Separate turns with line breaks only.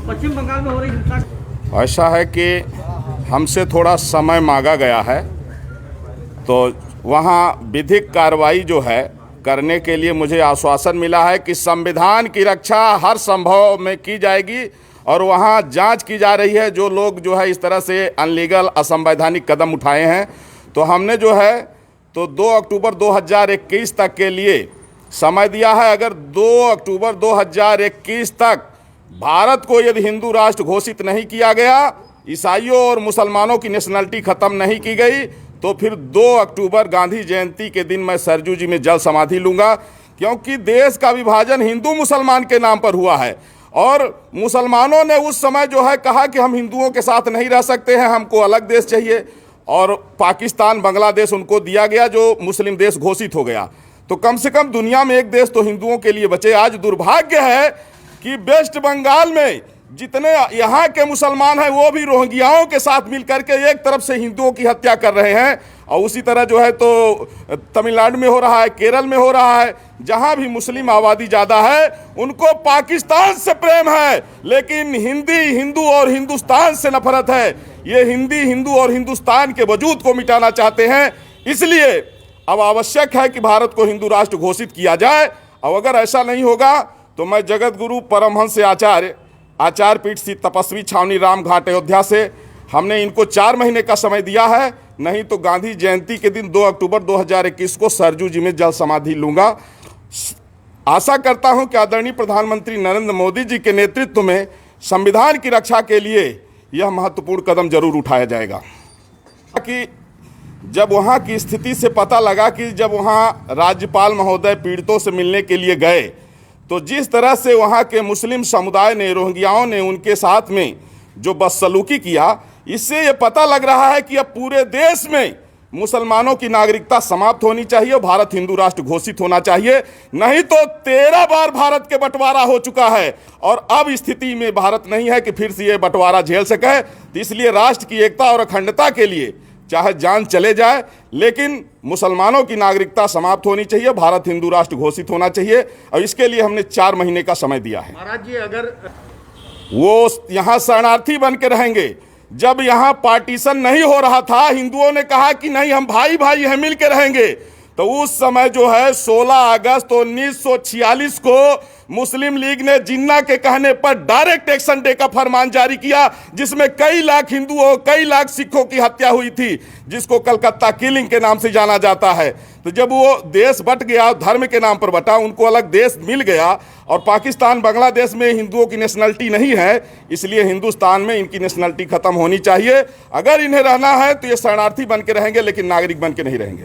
पश्चिम बंगाल में हो रही हिंसा।
ऐसा है कि हमसे थोड़ा समय मांगा गया है, तो वहाँ विधिक कार्रवाई जो है करने के लिए मुझे आश्वासन मिला है कि संविधान की रक्षा हर संभव में की जाएगी और वहाँ जांच की जा रही है। जो लोग जो है इस तरह से अनलीगल असंवैधानिक कदम उठाए हैं, तो हमने जो है तो 2 अक्टूबर 2021 तक के लिए समय दिया है। अगर 2 अक्टूबर 2021 तक भारत को यदि हिंदू राष्ट्र घोषित नहीं किया गया, ईसाइयों और मुसलमानों की नेशनलिटी ख़त्म नहीं की गई, तो फिर 2 अक्टूबर गांधी जयंती के दिन मैं सरजू जी में जल समाधि लूँगा। क्योंकि देश का विभाजन हिंदू मुसलमान के नाम पर हुआ है और मुसलमानों ने उस समय जो है कहा कि हम हिंदुओं के साथ नहीं रह सकते हैं, हमको अलग देश चाहिए, और पाकिस्तान बांग्लादेश उनको दिया गया जो मुस्लिम देश घोषित हो गया। तो कम से कम दुनिया में एक देश तो हिंदुओं के लिए बचे। आज दुर्भाग्य है कि वेस्ट बंगाल में जितने यहाँ के मुसलमान हैं वो भी रोहिंग्याओं के साथ मिलकर के एक तरफ से हिंदुओं की हत्या कर रहे हैं, और उसी तरह जो है तो तमिलनाडु में हो रहा है, केरल में हो रहा है। जहाँ भी मुस्लिम आबादी ज़्यादा है उनको पाकिस्तान से प्रेम है, लेकिन हिंदू और हिंदुस्तान से नफरत है। ये हिंदी, हिंदू और हिंदुस्तान के वजूद को मिटाना चाहते हैं। इसलिए अब आवश्यक है कि भारत को हिंदू राष्ट्र घोषित किया जाए, और अगर ऐसा नहीं होगा तो मैं जगत गुरु परमहंस आचार्य पीठ श्री तपस्वी छावनी राम घाट अयोध्या से हमने इनको 4 महीने का समय दिया है, नहीं तो गांधी जयंती के दिन 2 अक्टूबर 2021 को सरजू जी में जल समाधि लूँगा। आशा करता हूं कि आदरणीय प्रधानमंत्री नरेंद्र मोदी जी के नेतृत्व में संविधान की रक्षा के लिए यह महत्वपूर्ण कदम जरूर उठाया जाएगा। कि जब वहाँ की स्थिति से पता लगा कि जब वहाँ राज्यपाल महोदय पीड़ितों से मिलने के लिए गए, तो जिस तरह से वहाँ के मुस्लिम समुदाय ने, रोहिंग्याओं ने उनके साथ में जो बदसलूकी किया, इससे ये पता लग रहा है कि अब पूरे देश में मुसलमानों की नागरिकता समाप्त होनी चाहिए और भारत हिंदू राष्ट्र घोषित होना चाहिए। नहीं तो 13 बार भारत के बंटवारा हो चुका है और अब स्थिति में भारत नहीं है कि फिर से ये बंटवारा झेल सके। तो इसलिए राष्ट्र की एकता और अखंडता के लिए चाहे जान चले जाए, लेकिन मुसलमानों की नागरिकता समाप्त होनी चाहिए, भारत हिंदू राष्ट्र घोषित होना चाहिए, और इसके लिए हमने 4 महीने का समय दिया है।
महाराज जी, अगर
वो यहाँ शरणार्थी बन के रहेंगे, जब यहाँ पार्टीशन नहीं हो रहा था, हिंदुओं ने कहा कि नहीं हम भाई भाई हैं, मिल के रहेंगे, तो उस समय जो है 16 अगस्त 1946 को मुस्लिम लीग ने जिन्ना के कहने पर डायरेक्ट एक्शन डे का फरमान जारी किया, जिसमें कई लाख हिंदुओं, कई लाख सिखों की हत्या हुई थी, जिसको कलकत्ता किलिंग के नाम से जाना जाता है। तो जब वो देश बट गया, धर्म के नाम पर बटा, उनको अलग देश मिल गया, और पाकिस्तान बांग्लादेश में हिंदुओं की नेशनलिटी नहीं है, इसलिए हिंदुस्तान में इनकी नेशनलिटी खत्म होनी चाहिए। अगर इन्हें रहना है तो ये शरणार्थी बन के रहेंगे, लेकिन नागरिक बन के नहीं रहेंगे।